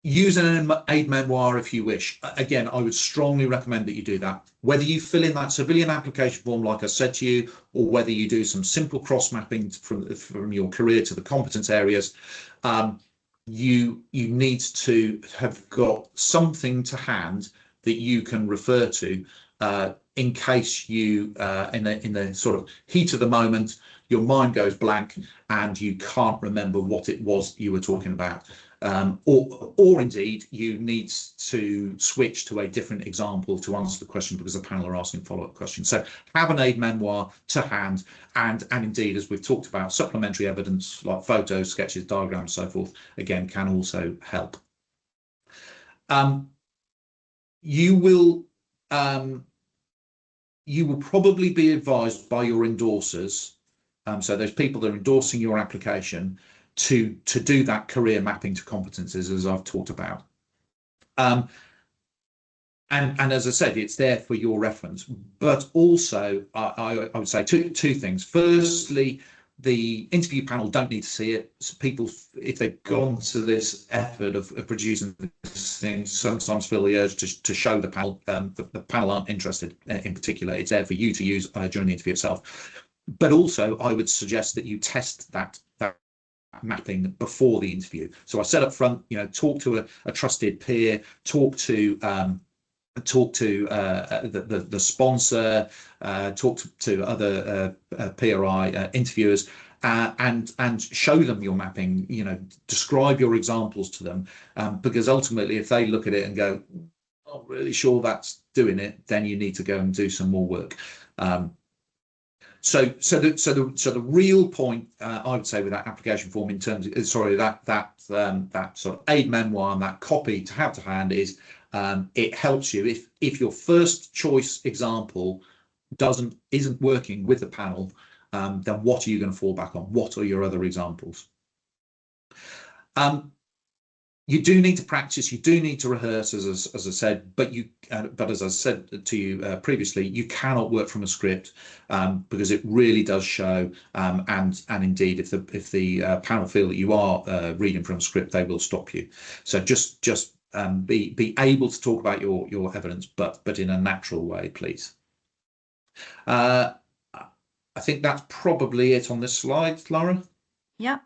Use an aid memoir if you wish. Again, I would strongly recommend that you do that. Whether you fill in that civilian application form, like I said to you, or whether you do some simple cross-mapping from your career to the competence areas, you need to have got something to hand that you can refer to in case you, in the sort of heat of the moment, your mind goes blank and you can't remember what it was you were talking about. Or indeed you need to switch to a different example to answer the question because the panel are asking follow-up questions. So have an aid memoir to hand, and indeed, as we've talked about, supplementary evidence like photos, sketches, diagrams, so forth, again, can also help. You will probably be advised by your endorsers, so those people that are endorsing your application, to do that career mapping to competences, as I've talked about. And as I said, it's there for your reference. But also, I would say two things. Firstly, the interview panel don't need to see it. So people, if they've gone to this effort of producing this thing, sometimes feel the urge to show the panel. The panel aren't interested in particular. It's there for you to use during the interview itself. but also I would suggest that you test that mapping before the interview. So I said up front, talk to a trusted peer, talk to the sponsor, talk to other PRI interviewers, and show them your mapping. Describe your examples to them, because ultimately, if they look at it and go, "Not really sure that's doing it," then you need to go and do some more work. So the real point, I would say, with that application form, in terms of, sorry, that sort of aid memoir and that copy to have to hand, is it helps you if your first choice example isn't working with the panel, then what are you going to fall back on? What are your other examples? You do need to practice, you do need to rehearse, as I said, but as I said to you previously, you cannot work from a script, because it really does show, and indeed, if the panel feel that you are reading from a script, they will stop you. So just be able to talk about your evidence, but in a natural way, please. I think that's probably it on this slide, Laura. Yeah.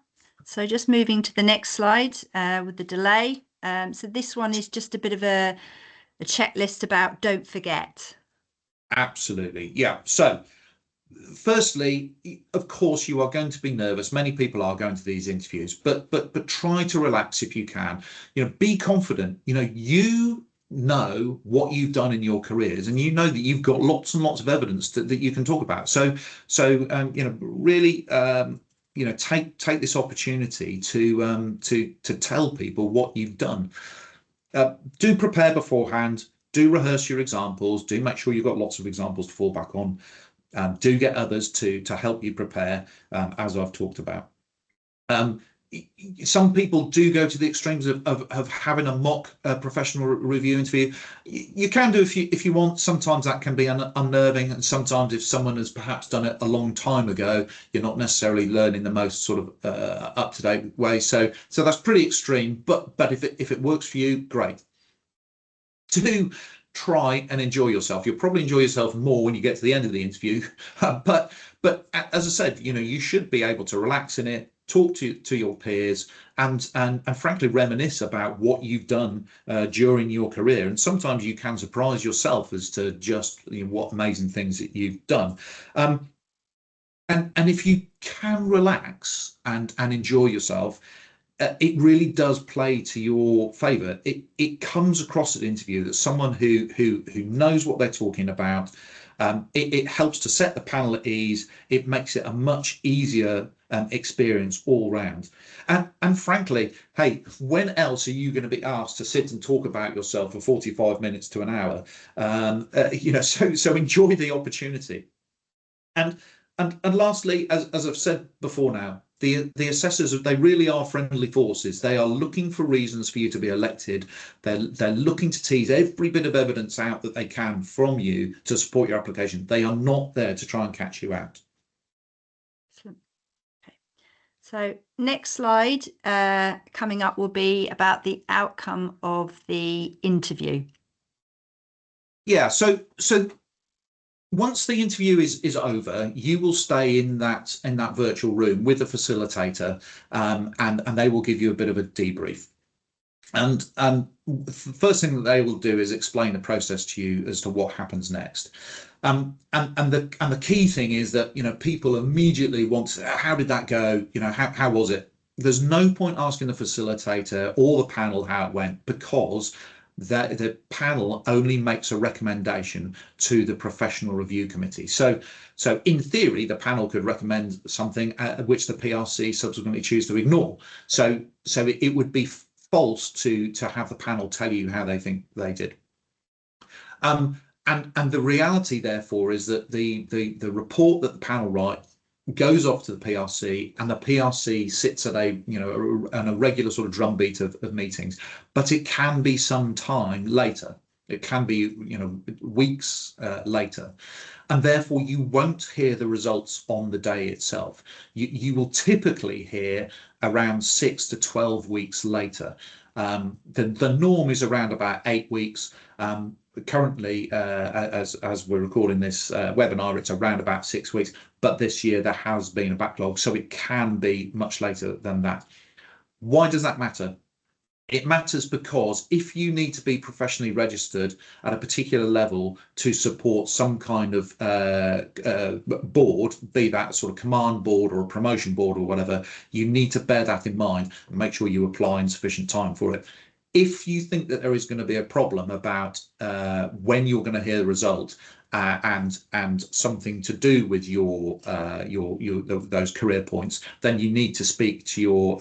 So just moving to the next slide with the delay. So this one is just a bit of a checklist about don't forget. Absolutely. Yeah. So firstly, of course, you are going to be nervous. Many people are going to these interviews, but try to relax if you can. Be confident. You know what you've done in your careers, and you know that you've got lots and lots of evidence that you can talk about. So really, take this opportunity to tell people what you've done. Do prepare beforehand. Do rehearse your examples. Do make sure you've got lots of examples to fall back on. Do get others to help you prepare, as I've talked about. Some people do go to the extremes of having a mock professional review interview. You can do if you want. Sometimes that can be unnerving, and sometimes if someone has perhaps done it a long time ago, you're not necessarily learning the most sort of up-to-date way. So that's pretty extreme. But if it works for you, great. To try and enjoy yourself. You'll probably enjoy yourself more when you get to the end of the interview. But as I said, you should be able to relax in it, talk to your peers, and frankly reminisce about what you've done during your career. And sometimes you can surprise yourself as to just what amazing things that you've done. And if you can relax and enjoy yourself, it really does play to your favor. It comes across at interview that someone who knows what they're talking about. It helps to set the panel at ease. It makes it a much easier experience all round. And frankly, hey, when else are you going to be asked to sit and talk about yourself for 45 minutes to an hour? So enjoy the opportunity. And lastly, as I've said before now, the assessors, they really are friendly forces. They are looking for reasons for you to be elected. They're looking to tease every bit of evidence out that they can from you to support your application. They are not there to try and catch you out. Excellent. Okay. So next slide coming up will be about the outcome of the interview. Yeah, so once the interview is over, you will stay in that virtual room with the facilitator, and they will give you a bit of a debrief. And the first thing that they will do is explain the process to you as to what happens next. And the key thing is that people immediately want to, how did that go? How was it? There's no point asking the facilitator or the panel how it went, because the panel only makes a recommendation to the professional review committee. So in theory, the panel could recommend something which the PRC subsequently choose to ignore. So it would be false to have the panel tell you how they think they did. And the reality, therefore, is that the report that the panel write goes off to the PRC, and the PRC sits at a regular sort of drumbeat of meetings, but it can be some time later. It can be weeks later, and therefore you won't hear the results on the day itself. You will typically hear around 6 to 12 weeks later. The norm is around about 8 weeks. Currently, as we're recording this webinar, it's around about 6 weeks, but this year there has been a backlog, so it can be much later than that. Why does that matter? It matters because if you need to be professionally registered at a particular level to support some kind of board, be that a sort of command board or a promotion board or whatever, you need to bear that in mind and make sure you apply in sufficient time for it. If you think that there is going to be a problem about when you're going to hear the result and something to do with your those career points, then you need to speak to your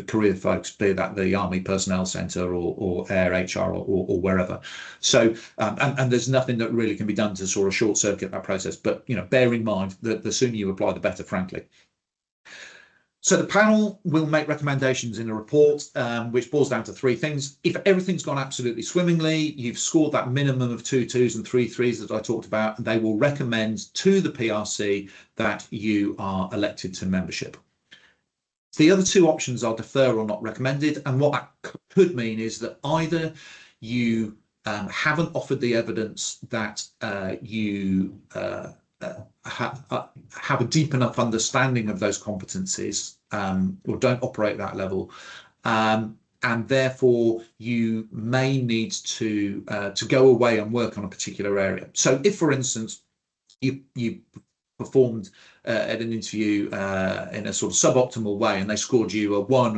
career folks, be that the Army Personnel Centre or Air HR or wherever. So and there's nothing that really can be done to sort of short circuit that process. But bear in mind that the sooner you apply, the better, frankly. So the panel will make recommendations in a report, which boils down to 3 things. If everything's gone absolutely swimmingly, you've scored that minimum of 2 2s and 3 3s that I talked about, they will recommend to the PRC that you are elected to membership. The other 2 options are defer or not recommended. And what that could mean is that either you haven't offered the evidence that you have a deep enough understanding of those competencies, or don't operate at that level, and therefore you may need to go away and work on a particular area. So if, for instance, you performed at an interview in a sort of suboptimal way and they scored you a 1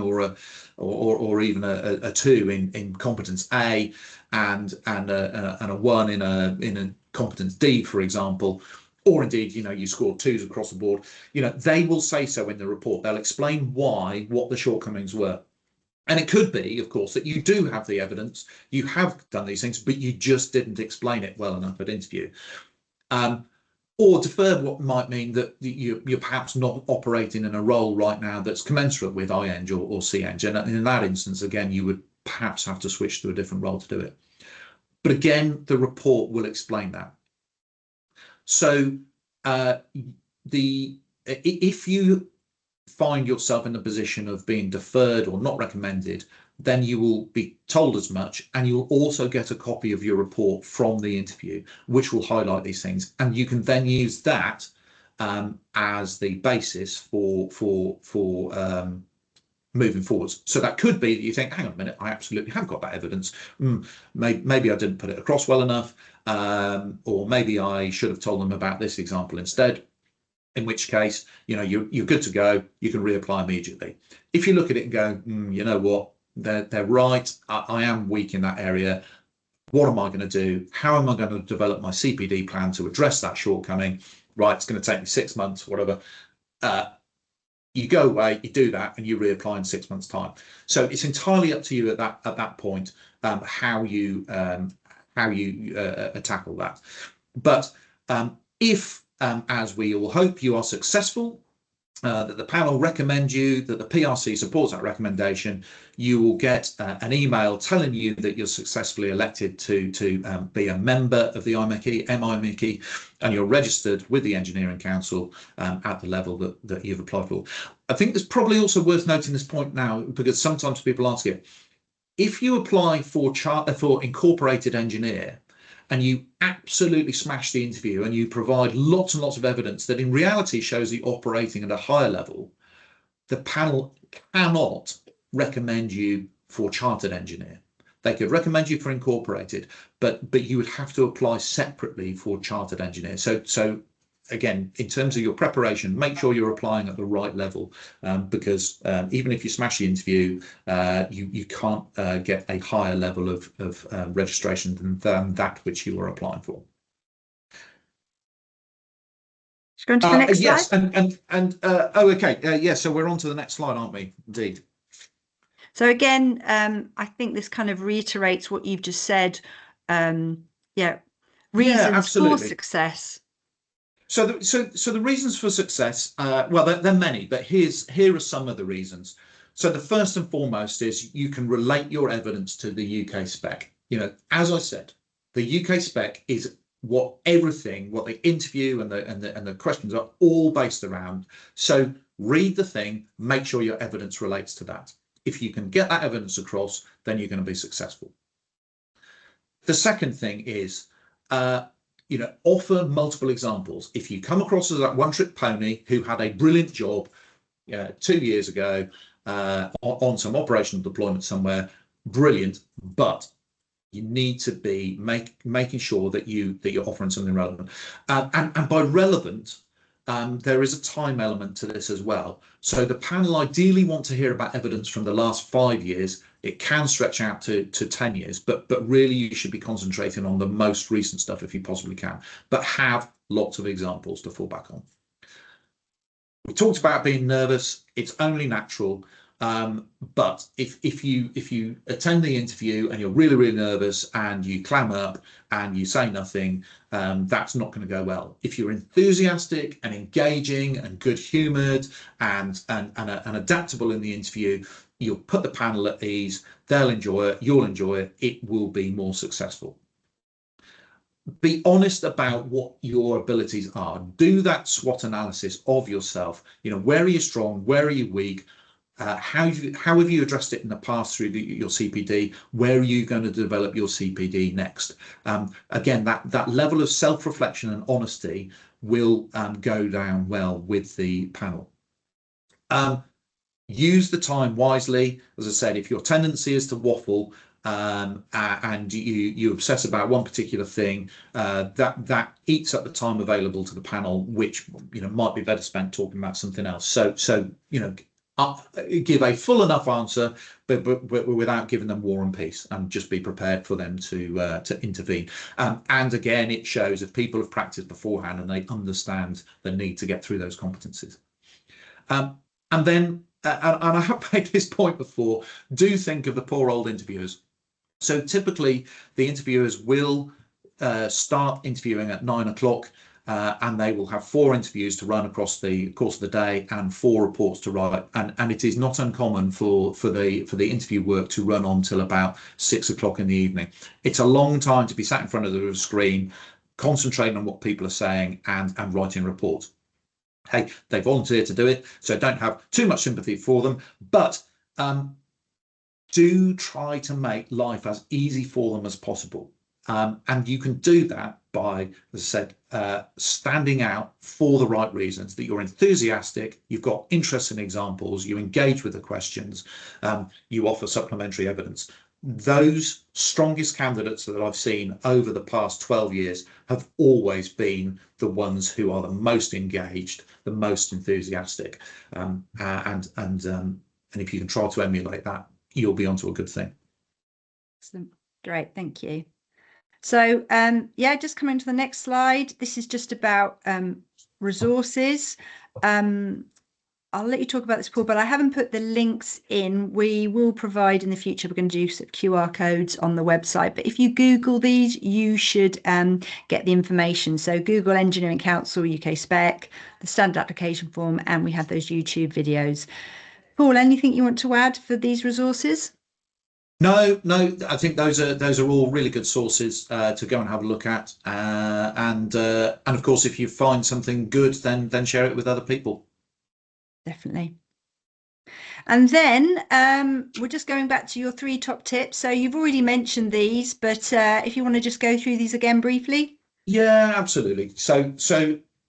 or even a 2 in competence A and a 1 in a competence D, for example, or indeed, you scored 2s across the board, they will say so in the report. They'll explain what the shortcomings were. And it could be, of course, that you do have the evidence, you have done these things, but you just didn't explain it well enough at interview. Or deferred, what might mean that you're perhaps not operating in a role right now that's commensurate with IMechE or CMechE. And in that instance, again, you would perhaps have to switch to a different role to do it. But again, the report will explain that. So if you find yourself in a position of being deferred or not recommended, then you will be told as much, and you'll also get a copy of your report from the interview, which will highlight these things, and you can then use that as the basis for moving forwards. So that could be that you think, hang on a minute, I absolutely have got that evidence. Maybe I didn't put it across well enough, or maybe I should have told them about this example instead. In which case, you're good to go. You can reapply immediately. If you look at it and go, you know what, they're right. I am weak in that area. What am I going to do? How am I going to develop my CPD plan to address that shortcoming? Right, it's going to take me 6 months, whatever. You go away, you do that, and you reapply in 6 months' time. So it's entirely up to you at that point how you tackle that. But if as we all hope, you are successful, that the panel recommend you, that the PRC supports that recommendation, you will get an email telling you that you're successfully elected to be a member of the IMechE, and you're registered with the Engineering Council at the level that you've applied for. I think it's probably also worth noting this point now, because sometimes people ask it. If you apply for incorporated engineer, and you absolutely smash the interview and you provide lots and lots of evidence that in reality shows you're operating at a higher level, the panel cannot recommend you for chartered engineer. They could recommend you for incorporated, but you would have to apply separately for chartered engineer. So again, in terms of your preparation, make sure you're applying at the right level, because even if you smash the interview, you can't get a higher level of registration than that which you are applying for. Let's go on to the next yes, slide. Oh, okay. Yeah, so we're on to the next slide, aren't we? Indeed. So again, I think this kind of reiterates what you've just said. Reasons for success. So the reasons for success, well, there are many, but here are some of the reasons. So the first and foremost is you can relate your evidence to the UK spec. As I said, the UK spec is what the interview and the questions are all based around. So read the thing, make sure your evidence relates to that. If you can get that evidence across, then you're going to be successful. The second thing is, offer multiple examples. If you come across as that one-trick pony who had a brilliant job 2 years ago on some operational deployment somewhere, brilliant, but you need to be making sure that you're offering something relevant. And by relevant, there is a time element to this as well. So the panel ideally want to hear about evidence from the last 5 years. It can stretch out to 10 years, but really you should be concentrating on the most recent stuff if you possibly can, but have lots of examples to fall back on. We talked about being nervous. It's only natural. But if you attend the interview and you're really nervous and you clam up and you say nothing, that's not going to go well. If you're enthusiastic and engaging and good-humoured and adaptable in the interview, you'll put the panel at ease. They'll enjoy it. You'll enjoy it. It will be more successful. Be honest about what your abilities are. Do that SWOT analysis of yourself. Where are you strong? Where are you weak? How have you addressed it in the past through your CPD? Where are you going to develop your CPD next? Again, that level of self-reflection and honesty will go down well with the panel. Use the time wisely. As I said, if your tendency is to waffle and you obsess about one particular thing, that eats up the time available to the panel, which might be better spent talking about something else. So give a full enough answer, but without giving them war and peace, and just be prepared for them to intervene. And again, it shows if people have practiced beforehand and they understand the need to get through those competencies. And then, and I have made this point before, do think of the poor old interviewers. So typically, the interviewers will start interviewing at 9 o'clock. And they will have 4 interviews to run across the course of the day and 4 reports to write. And it is not uncommon for the interview work to run on till about 6 o'clock in the evening. It's a long time to be sat in front of the screen, concentrating on what people are saying and writing reports. Hey, they volunteer to do it, so don't have too much sympathy for them, but do try to make life as easy for them as possible. And you can do that by, as I said, standing out for the right reasons, that you're enthusiastic, you've got interesting examples, you engage with the questions, you offer supplementary evidence. Those strongest candidates that I've seen over the past 12 years have always been the ones who are the most engaged, the most enthusiastic. And if you can try to emulate that, you'll be onto a good thing. Excellent. Great, thank you. So yeah, just coming to the next slide. This is just about resources. I'll let you talk about this, Paul, but I haven't put the links in. We will provide in the future, we're going to do QR codes on the website, but if you Google these, you should get the information. So Google Engineering Council, UK Spec, the standard application form, and we have those YouTube videos. Paul, anything you want to add for these resources? No, I think those are all really good sources to go and have a look at. And of course, if you find something good, then share it with other people. Definitely. And then we're just going back to your 3 top tips. So you've already mentioned these, but if you want to just go through these again briefly. Yeah, absolutely. So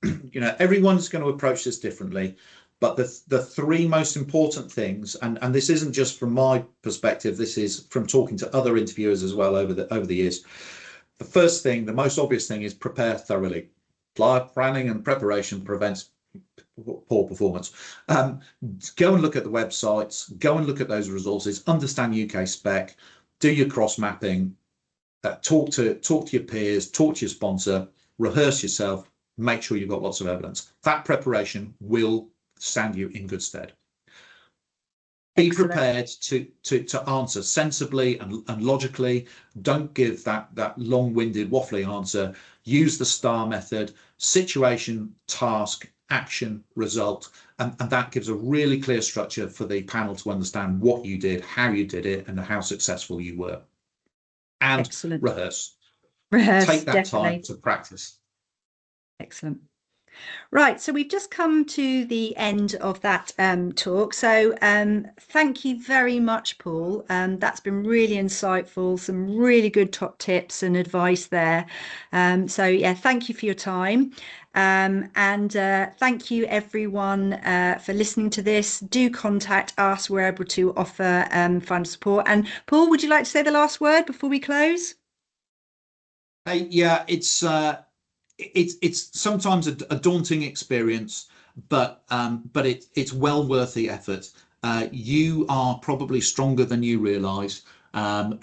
everyone's going to approach this differently. But the 3 most important things, and this isn't just from my perspective, this is from talking to other interviewers as well over the years. The first thing, the most obvious thing, is prepare thoroughly. Planning and preparation prevents poor performance. Go and look at the websites, go and look at those resources, understand UK Spec, do your cross mapping, talk to your peers, talk to your sponsor, rehearse yourself, make sure you've got lots of evidence. That preparation will stand you in good stead. Be Excellent. Prepared to answer sensibly and logically. Don't give that long-winded waffly answer. Use the STAR method: situation, task, action, result, and that gives a really clear structure for the panel to understand what you did, how you did it, and how successful you were. And excellent. rehearse. Rehearse, Take that definitely. time to practice. Excellent. Right, so we've just come to the end of that talk. So thank you very much, Paul. That's been really insightful, some really good top tips and advice there. So yeah, thank you for your time. And thank you everyone for listening to this. Do contact us. We're able to offer fund support. And Paul, would you like to say the last word before we close? Hey, yeah, it's sometimes a daunting experience, but it's well worth the effort. You are probably stronger than you realise, and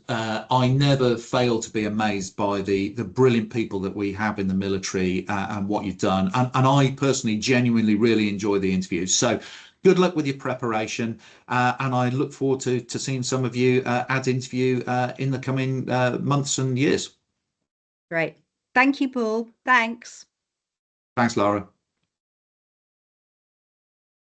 I never fail to be amazed by the brilliant people that we have in the military and what you've done. And I personally genuinely really enjoy the interviews. So good luck with your preparation, and I look forward to seeing some of you at interview in the coming months and years. Great. Thank you, Paul. Thanks. Thanks, Laura.